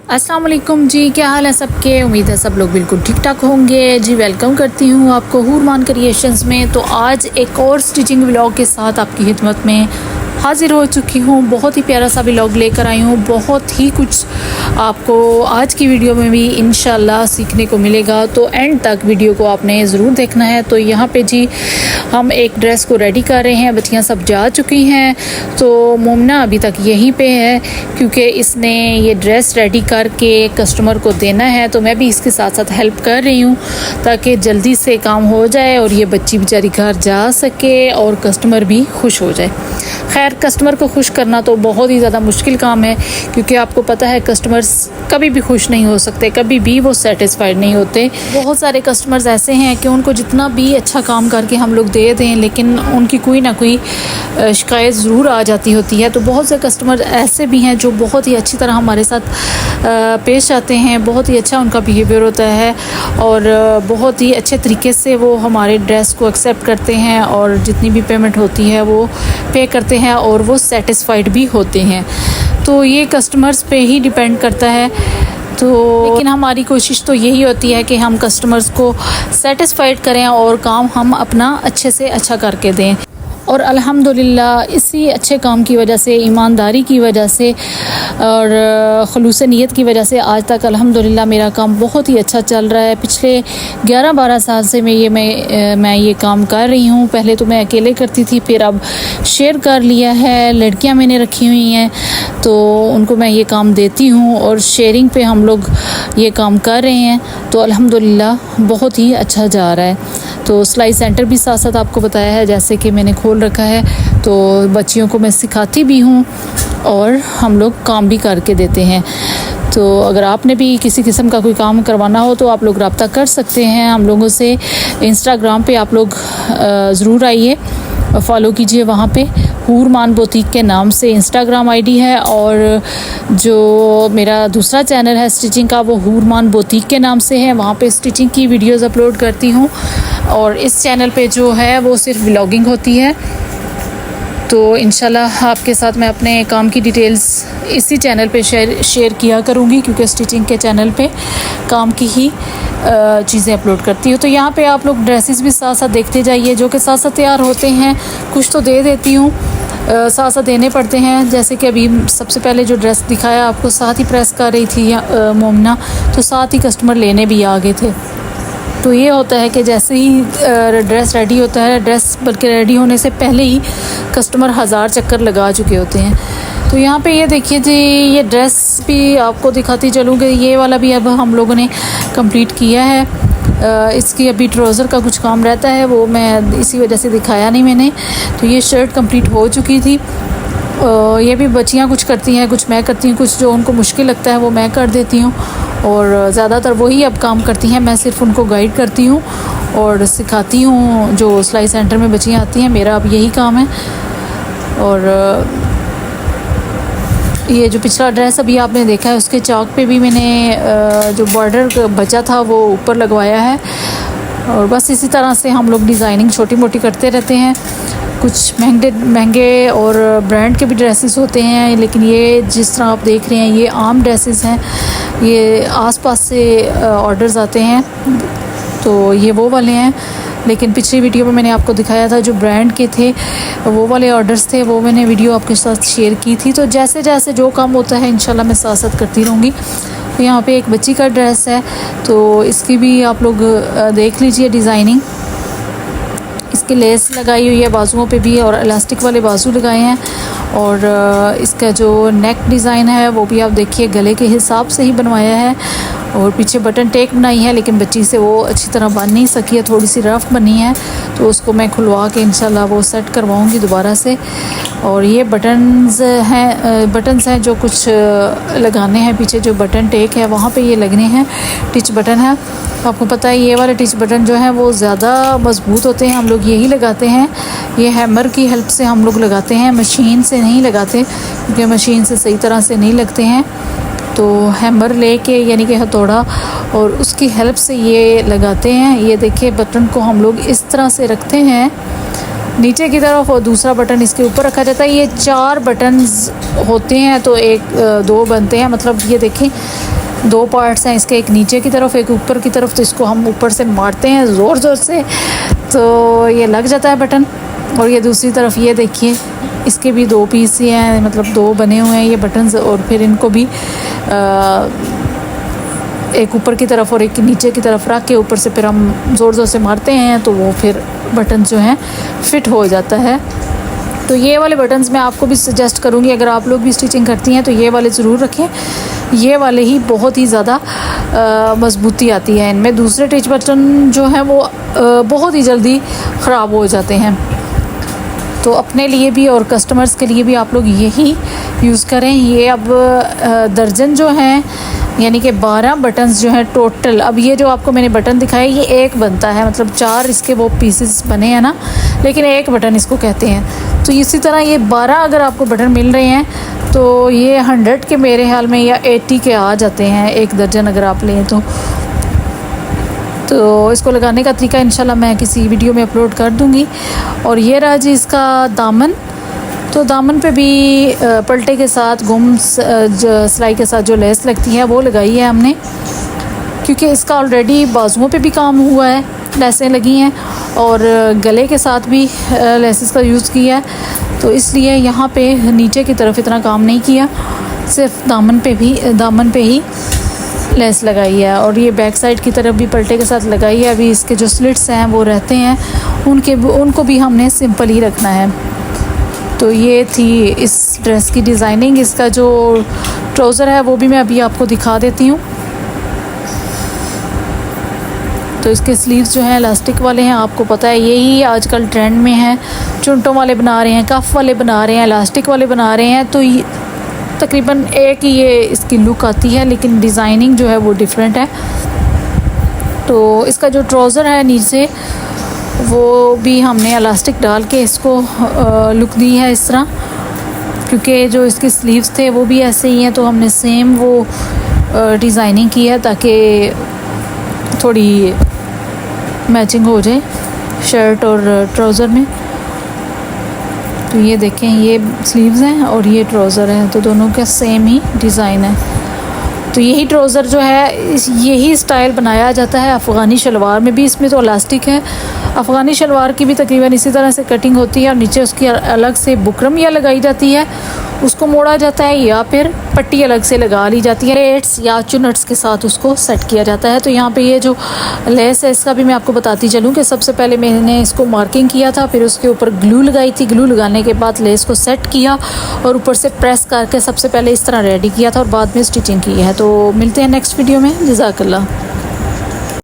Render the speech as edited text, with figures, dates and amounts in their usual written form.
अस्सलाम वालेकुम जी, क्या हाल है सबके। उम्मीद है सब लोग बिल्कुल ठीक ठाक होंगे जी। वेलकम करती हूँ आपको हूरमान क्रिएशंस में। तो आज एक और स्टिचिंग व्लॉग के साथ आपकी खिदमत में हाज़िर हो चुकी हूँ। बहुत ही प्यारा सा व्लॉग लेकर आई हूँ। बहुत ही कुछ आपको आज की वीडियो में भी इंशाल्लाह सीखने को मिलेगा, तो एंड तक वीडियो को आपने ज़रूर देखना है। तो यहाँ पे जी हम एक ड्रेस को रेडी कर रहे हैं। बच्चियाँ सब जा चुकी हैं, तो मोमना अभी तक यहीं पे है क्योंकि इसने ये ड्रेस रेडी करके कस्टमर को देना है। तो मैं भी इसके साथ साथ हेल्प कर रही हूँ ताकि जल्दी से काम हो जाए और ये बच्ची बेचारी घर जा सके और कस्टमर भी खुश हो जाए। खैर, कस्टमर को खुश करना तो बहुत ही ज़्यादा मुश्किल काम है क्योंकि आपको पता है कस्टमर्स कभी भी खुश नहीं हो सकते, कभी भी वो सेटिस्फाइड नहीं होते। बहुत सारे कस्टमर्स ऐसे हैं कि उनको जितना भी अच्छा काम करके हम लोग दे दें लेकिन उनकी कोई ना कोई शिकायत ज़रूर आ जाती होती है। तो बहुत से कस्टमर ऐसे भी हैं जो बहुत ही अच्छी तरह हमारे साथ पेश आते हैं, बहुत ही अच्छा उनका बिहेवियर होता है और बहुत ही अच्छे तरीके से वो हमारे ड्रेस को एक्सेप्ट करते हैं और जितनी भी पेमेंट होती है वो पे करते हैं और वो सेटिस्फाइड भी होते हैं। तो ये कस्टमर्स पे ही डिपेंड करता है। तो लेकिन हमारी कोशिश तो यही होती है कि हम कस्टमर्स को सेटिस्फाइड करें और काम हम अपना अच्छे से अच्छा करके दें। और अल्हम्दुलिल्लाह इसी अच्छे काम की वजह से, ईमानदारी की वजह से और खुलूस नीयत की वजह से आज तक अल्हम्दुलिल्लाह मेरा काम बहुत ही अच्छा चल रहा है। पिछले 11-12 साल से मैं ये काम कर रही हूँ। पहले तो मैं अकेले करती थी, फिर अब शेयर कर लिया है। लड़कियाँ मैंने रखी हुई हैं तो उनको मैं ये काम देती हूँ और शेयरिंग पे हम लोग ये काम कर रहे हैं। तो अल्हम्दुलिल्लाह बहुत ही अच्छा जा रहा है। तो सिलाई सेंटर भी साथ साथ आपको बताया है जैसे कि मैंने खोल रखा है, तो बच्चियों को मैं सिखाती भी हूँ और हम लोग काम भी करके देते हैं। तो अगर आपने भी किसी किस्म का कोई काम करवाना हो तो आप लोग रब्ता कर सकते हैं हम लोगों से। इंस्टाग्राम पे आप लोग ज़रूर आइए, फॉलो कीजिए। वहाँ पे हूरमान बुटीक के नाम से इंस्टाग्राम आईडी है और जो मेरा दूसरा चैनल है स्टिचिंग का वो हूरमान बुटीक के नाम से है। वहाँ पे स्टिचिंग की वीडियोस अपलोड करती हूँ और इस चैनल पे जो है वो सिर्फ व्लॉगिंग होती है। तो इंशाल्लाह आपके साथ मैं अपने काम की डिटेल्स इसी चैनल पे शेयर किया करूँगी क्योंकि स्टिचिंग के चैनल पे काम की ही चीज़ें अपलोड करती हूँ। तो यहाँ पे आप लोग ड्रेसेस भी साथ साथ देखते जाइए जो कि साथ साथ तैयार होते हैं। कुछ तो दे देती हूँ, साथ साथ देने पड़ते हैं। जैसे कि अभी सबसे पहले जो ड्रेस दिखाया आपको साथ ही प्रेस कर रही थी मोमना, तो साथ ही कस्टमर लेने भी आ गए थे। तो ये होता है कि जैसे ही ड्रेस रेडी होता है, ड्रेस बल्कि रेडी होने से पहले ही कस्टमर 1000 चक्कर लगा चुके होते हैं। तो यहाँ पे ये देखिए जी, ये ड्रेस भी आपको दिखाती चलूँगी। ये वाला भी अब हम लोगों ने कंप्लीट किया है। इसकी अभी ट्राउज़र का कुछ काम रहता है, वो मैं इसी वजह से दिखाया नहीं मैंने। तो ये शर्ट कंप्लीट हो चुकी थी। ये भी बच्चियाँ कुछ करती हैं, कुछ मैं करती हूँ, कुछ जो उनको मुश्किल लगता है वो मैं कर देती हूँ और ज़्यादातर वही अब काम करती हैं। मैं सिर्फ उनको गाइड करती हूँ और सिखाती हूँ। जो सिलाई सेंटर में बच्चियाँ आती हैं, मेरा अब यही काम है। और ये जो पिछला ड्रेस अभी आपने देखा है उसके चाक पे भी मैंने जो बॉर्डर बचा था वो ऊपर लगवाया है। और बस इसी तरह से हम लोग डिज़ाइनिंग छोटी मोटी करते रहते हैं। कुछ महंगे और ब्रांड के भी ड्रेसेस होते हैं, लेकिन ये जिस तरह आप देख रहे हैं ये आम ड्रेसेस हैं। ये आसपास से ऑर्डर्स आते हैं, तो ये वो वाले हैं। लेकिन पिछली वीडियो में मैंने आपको दिखाया था जो ब्रांड के थे, वो वाले ऑर्डर्स थे, वो मैंने वीडियो आपके साथ शेयर की थी। तो जैसे जैसे जो काम होता है इंशाल्लाह मैं साथ साथ करती रहूँगी। तो यहाँ पे एक बच्ची का ड्रेस है, तो इसकी भी आप लोग देख लीजिए डिज़ाइनिंग। इसकी लेस लगाई हुई है बाजुओं पे भी और इलास्टिक वाले बाजू लगाए हैं। और इसका जो नेक डिज़ाइन है वो भी आप देखिए गले के हिसाब से ही बनवाया है। और पीछे बटन टेक बनाई है, लेकिन बच्ची से वो अच्छी तरह बन नहीं सकी है, थोड़ी सी रफ़ बनी है। तो उसको मैं खुलवा के इंशाल्लाह वो सेट करवाऊँगी दोबारा से। और ये बटन्स हैं जो कुछ लगाने हैं। पीछे जो बटन टेक है वहाँ पे ये लगने हैं। टिच बटन है, आपको पता है ये वाले टिच बटन जो हैं वो ज़्यादा मज़बूत होते हैं। हम लोग यही लगाते हैं, ये हैमर की हेल्प से हम लोग लगाते हैं, मशीन से नहीं लगाते क्योंकि मशीन से सही तरह से नहीं लगते हैं। तो हैमर लेके यानी कि हथौड़ा और उसकी हेल्प से ये लगाते हैं। ये देखिए बटन को हम लोग इस तरह से रखते हैं नीचे की तरफ और दूसरा बटन इसके ऊपर रखा जाता है। ये 4 बटन्स होते हैं तो 2 बनते हैं। मतलब ये देखें दो पार्ट्स हैं इसके, एक नीचे की तरफ एक ऊपर की तरफ। तो इसको हम ऊपर से मारते हैं ज़ोर ज़ोर से तो ये लग जाता है बटन। और ये दूसरी तरफ ये देखिए, इसके भी दो पीस ही हैं, मतलब दो बने हुए हैं ये बटन्स। और फिर इनको भी एक ऊपर की तरफ और एक नीचे की तरफ रख के ऊपर से फिर हम ज़ोर ज़ोर से मारते हैं तो वो फिर बटन जो हैं फिट हो जाता है। तो ये वाले बटन्स मैं आपको भी सजेस्ट करूँगी, अगर आप लोग भी स्टिचिंग करती हैं तो ये वाले ज़रूर रखें। ये वाले ही बहुत ही ज़्यादा मजबूती आती है इनमें। दूसरे टिच बटन जो हैं वो बहुत ही जल्दी ख़राब हो जाते हैं। तो अपने लिए भी और कस्टमर्स के लिए भी आप लोग यही यूज़ करें। ये अब दर्जन जो हैं, यानी कि 12 बटन्स जो हैं टोटल। अब ये जो आपको मैंने बटन दिखाया ये एक बनता है, मतलब 4 इसके वो पीसेस बने हैं ना, लेकिन एक बटन इसको कहते हैं। तो इसी तरह ये 12 अगर आपको बटन मिल रहे हैं तो ये 100 के मेरे ख्याल में या 80 के आ जाते हैं एक दर्जन अगर आप लें तो इसको लगाने का तरीका इंशाल्लाह मैं किसी वीडियो में अपलोड कर दूँगी। और ये रहा जी इसका दामन। तो दामन पे भी पलटे के साथ गुम सिलाई के साथ जो लेस लगती है वो लगाई है हमने, क्योंकि इसका ऑलरेडी बाजुओं पे भी काम हुआ है, लेसें लगी हैं और गले के साथ भी लेसेस का यूज़ किया है। तो इसलिए यहाँ पे नीचे की तरफ इतना काम नहीं किया, सिर्फ दामन पे ही लेस लगाई है। और ये बैक साइड की तरफ भी पलटे के साथ लगाई है। अभी इसके जो स्लिट्स हैं वो रहते हैं उनको भी हमने सिंपल ही रखना है। तो ये थी इस ड्रेस की डिज़ाइनिंग। इसका जो ट्राउज़र है वो भी मैं अभी आपको दिखा देती हूँ। तो इसके स्लीव्स जो हैं इलास्टिक वाले हैं, आपको पता है यही आजकल ट्रेंड में है। चुनटों वाले बना रहे हैं, कफ वाले बना रहे हैं, इलास्टिक वाले बना रहे हैं। तो तकरीबन एक ही ये इसकी लुक आती है, लेकिन डिज़ाइनिंग जो है वो डिफरेंट है। तो इसका जो ट्राउज़र है नीचे वो भी हमने इलास्टिक डाल के इसको लुक दी है इस तरह, क्योंकि जो इसके स्लीव्स थे वो भी ऐसे ही हैं। तो हमने सेम वो डिज़ाइनिंग की है ताकि थोड़ी मैचिंग हो जाए शर्ट और ट्राउज़र में। तो ये देखें, ये स्लीव्स हैं और ये ट्राउज़र है, तो दोनों का सेम ही डिज़ाइन है। तो यही ट्राउज़र जो है यही स्टाइल बनाया जाता है अफ़गानी शलवार में भी। इसमें तो इलास्टिक है। अफ़गानी शलवार की भी तकरीबन इसी तरह से कटिंग होती है और नीचे उसकी अलग से बुकरम या लगाई जाती है, उसको मोड़ा जाता है या फिर पट्टी अलग से लगा ली जाती है। प्लेट्स या चुनट्स के साथ उसको सेट किया जाता है। तो यहाँ पे ये जो लेस है इसका भी मैं आपको बताती चलूँ कि सबसे पहले मैंने इसको मार्किंग किया था, फिर उसके ऊपर ग्लू लगाई थी। ग्लू लगाने के बाद लेस को सेट किया और ऊपर से प्रेस करके सबसे पहले इस तरह रेडी किया था और बाद में स्टिचिंग की है। तो मिलते हैं नेक्स्ट वीडियो में। जज़ाकल्लाह।